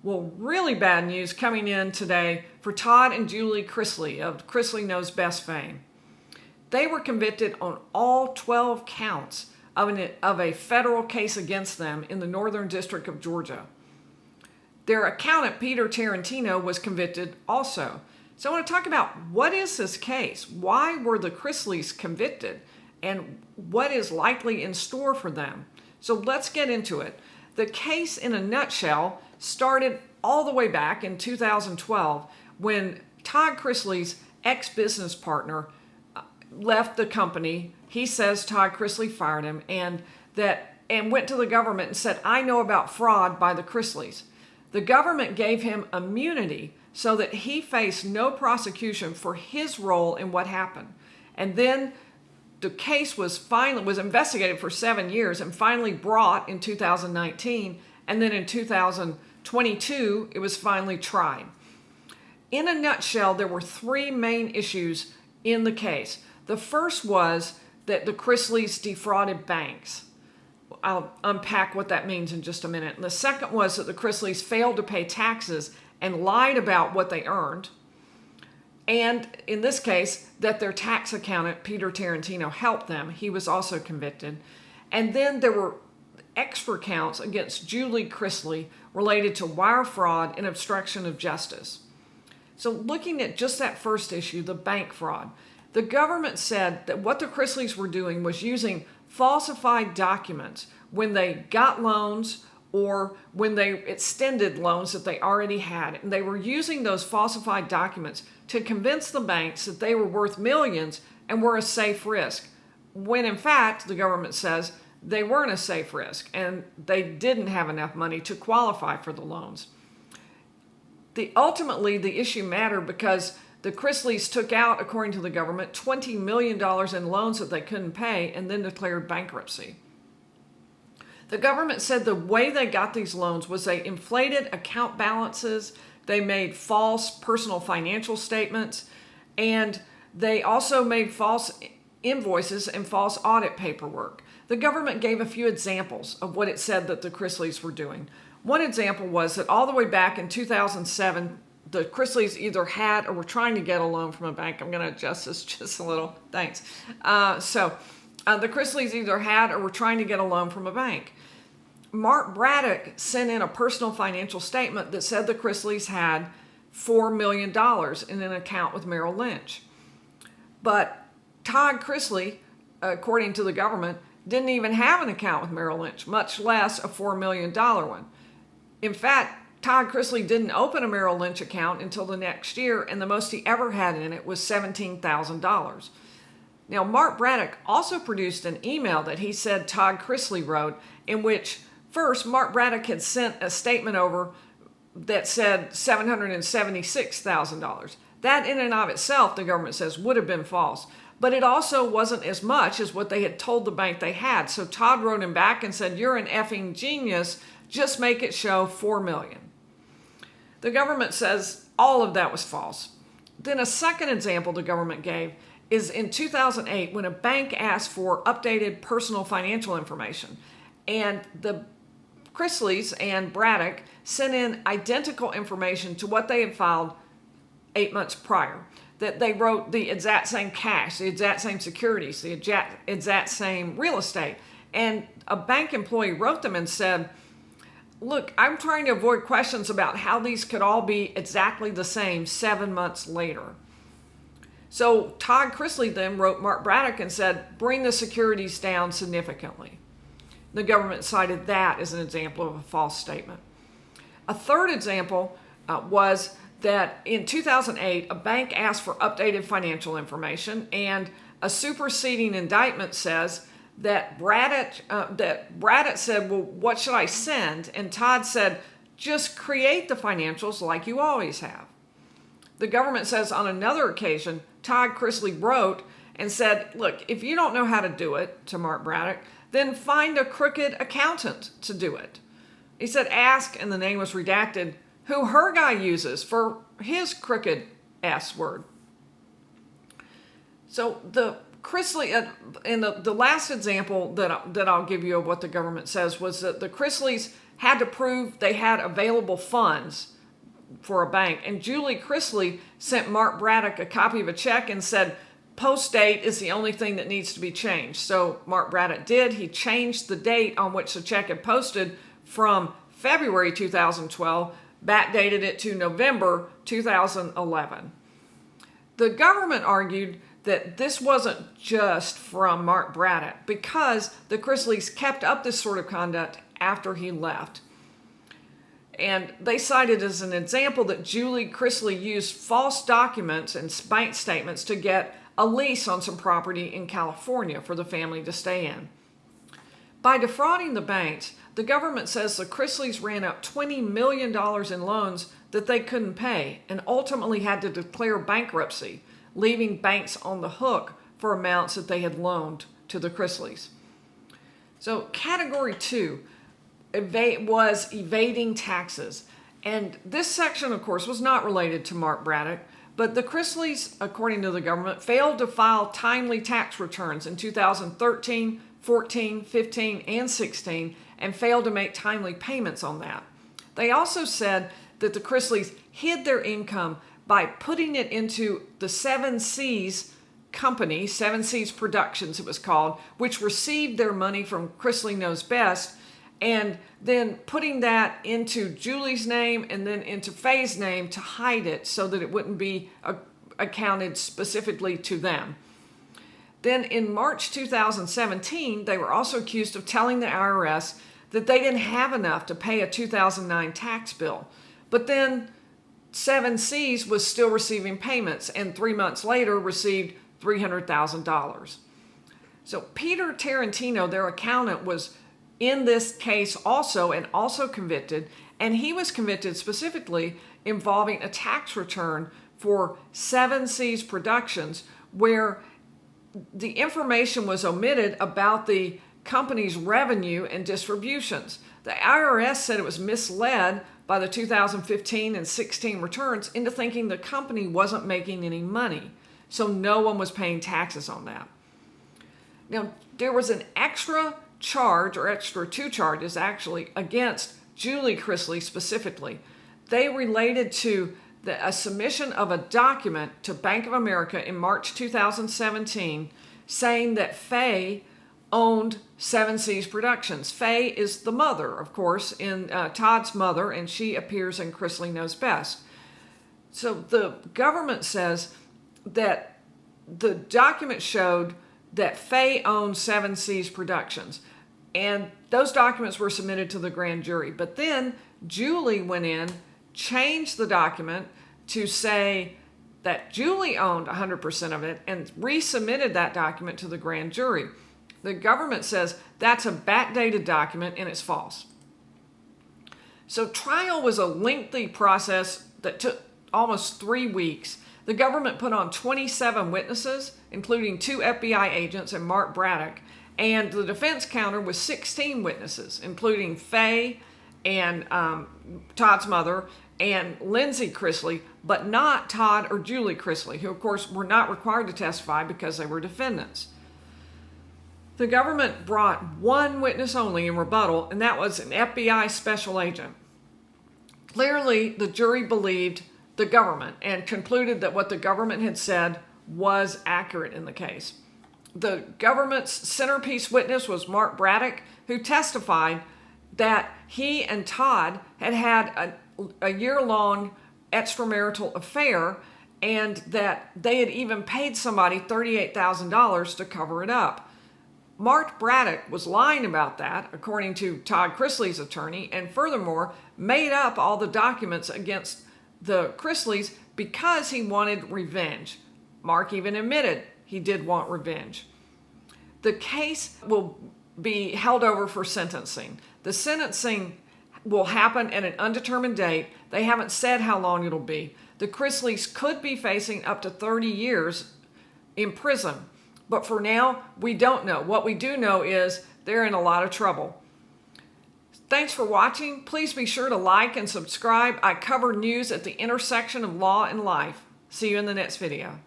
Well, really bad news coming in today for Todd and Julie Chrisley of Chrisley Knows Best fame. They were convicted on all 12 counts of a federal case against them in the Northern District of Georgia. Their accountant, Peter Tarantino, was convicted also. So I want to talk about what is this case? Why were the Chrisleys convicted? And what is likely in store for them? So let's get into it. The case in a nutshell started all the way back in 2012 when Todd Chrisley's ex-business partner left the company. He says Todd Chrisley fired him and went to the government and said, I know about fraud by the Chrisleys. The government gave him immunity so that he faced no prosecution for his role in what happened. And then the case was investigated for 7 years and finally brought in 2019. And then in 2022, it was finally tried. In a nutshell, there were three main issues in the case. The first was that the Chrisleys defrauded banks. I'll unpack what that means in just a minute. And the second was that the Chrisleys failed to pay taxes and lied about what they earned. And in this case, that their tax accountant, Peter Tarantino, helped them. He was also convicted. And then there were extra counts against Julie Chrisley related to wire fraud and obstruction of justice. So looking at just that first issue, the bank fraud, the government said that what the Chrisleys were doing was using falsified documents when they got loans or when they extended loans that they already had. And they were using those falsified documents to convince the banks that they were worth millions and were a safe risk, when in fact, the government says they weren't a safe risk and they didn't have enough money to qualify for the loans. Ultimately, the issue mattered because the Chrisleys took out, according to the government, $20 million in loans that they couldn't pay and then declared bankruptcy. The government said the way they got these loans was they inflated account balances, they made false personal financial statements, and they also made false invoices and false audit paperwork. The government gave a few examples of what it said that the Chrisleys were doing. One example was that all the way back in 2007, the Chrisleys either had or were trying to get a loan from a bank. I'm going to adjust this just a little. Thanks. The Chrisleys either had or were trying to get a loan from a bank. Mark Braddock sent in a personal financial statement that said the Chrisleys had $4 million in an account with Merrill Lynch. But Todd Chrisley, according to the government, didn't even have an account with Merrill Lynch, much less a $4 million one. In fact, Todd Chrisley didn't open a Merrill Lynch account until the next year, and the most he ever had in it was $17,000. Now, Mark Braddock also produced an email that he said Todd Chrisley wrote, in which, first, Mark Braddock had sent a statement over that said $776,000. That in and of itself, the government says, would have been false. But it also wasn't as much as what they had told the bank they had. So Todd wrote him back and said, you're an effing genius. Just make it show $4 million. The government says all of that was false. Then a second example the government gave is in 2008 when a bank asked for updated personal financial information. And the Chrisleys and Braddock sent in identical information to what they had filed 8 months prior. That they wrote the exact same cash, the exact same securities, the exact same real estate. And a bank employee wrote them and said, look, I'm trying to avoid questions about how these could all be exactly the same 7 months later. So Todd Chrisley then wrote Mark Braddock and said, bring the securities down significantly. The government cited that as an example of a false statement. A third example was that in 2008, a bank asked for updated financial information, and a superseding indictment says that Braddock said, well, what should I send? And Todd said, just create the financials like you always have. The government says on another occasion, Todd Chrisley wrote and said, look, if you don't know how to do it, to Mark Braddock, then find a crooked accountant to do it. He said, ask, and the name was redacted, who her guy uses for his crooked S word. So the Chrisley, and the last example that I'll give you of what the government says was that the Chrisleys had to prove they had available funds for a bank. And Julie Chrisley sent Mark Braddock a copy of a check and said, post date is the only thing that needs to be changed. So Mark Braddock did. He changed the date on which the check had posted from February 2012, backdated it to November 2011. The government argued that this wasn't just from Mark Braddock because the Chrisleys kept up this sort of conduct after he left. And they cited as an example that Julie Chrisley used false documents and bank statements to get a lease on some property in California for the family to stay in. By defrauding the banks, the government says the Chrisleys ran up $20 million in loans that they couldn't pay and ultimately had to declare bankruptcy, leaving banks on the hook for amounts that they had loaned to the Chrisleys. So category 2 was evading taxes. And this section, of course, was not related to Mark Braddock, but the Chrisleys, according to the government, failed to file timely tax returns in 2013, 14, 15, and 16, and failed to make timely payments on that. They also said that the Chrisleys hid their income by putting it into the 7 C's company, 7 C's Productions it was called, which received their money from Chrisley Knows Best, and then putting that into Julie's name and then into Faye's name to hide it so that it wouldn't be accounted specifically to them. Then in March 2017, they were also accused of telling the IRS that they didn't have enough to pay a 2009 tax bill. But then 7 C's was still receiving payments and 3 months later received $300,000. So Peter Tarantino, their accountant, was in this case also and also convicted, and he was convicted specifically involving a tax return for 7 C's Productions where the information was omitted about the company's revenue and distributions. The IRS said it was misled by the 2015 and 16 returns into thinking the company wasn't making any money, so no one was paying taxes on that. Now, there was an extra charge, or extra 2 charges actually, against Julie Chrisley specifically. They related to a submission of a document to Bank of America in March 2017 saying that Faye owned 7 C's Productions. Faye is the mother, of course, in Todd's mother, and she appears in Chrisley Knows Best. So the government says that the document showed that Faye owned 7 C's Productions, and those documents were submitted to the grand jury. But then Julie went in, changed the document to say that Julie owned 100% of it, and resubmitted that document to the grand jury. The government says that's a backdated document and it's false. So trial was a lengthy process that took almost 3 weeks. The government put on 27 witnesses, including 2 FBI agents and Mark Braddock, and the defense counter was 16 witnesses, including Faye and Todd's mother and Lindsay Chrisley, but not Todd or Julie Chrisley, who of course were not required to testify because they were defendants. The government brought 1 witness only in rebuttal, and that was an FBI special agent. Clearly, the jury believed the government and concluded that what the government had said was accurate in the case. The government's centerpiece witness was Mark Braddock, who testified that he and Todd had had a year-long extramarital affair and that they had even paid somebody $38,000 to cover it up. Mark Braddock was lying about that, according to Todd Chrisley's attorney, and furthermore made up all the documents against the Chrisleys because he wanted revenge. Mark even admitted he did want revenge. The case will be held over for sentencing. The sentencing will happen at an undetermined date. They haven't said how long it'll be. The Chrisleys could be facing up to 30 years in prison. But for now, we don't know. What we do know is they're in a lot of trouble. Thanks for watching. Please be sure to like and subscribe. I cover news at the intersection of law and life. See you in the next video.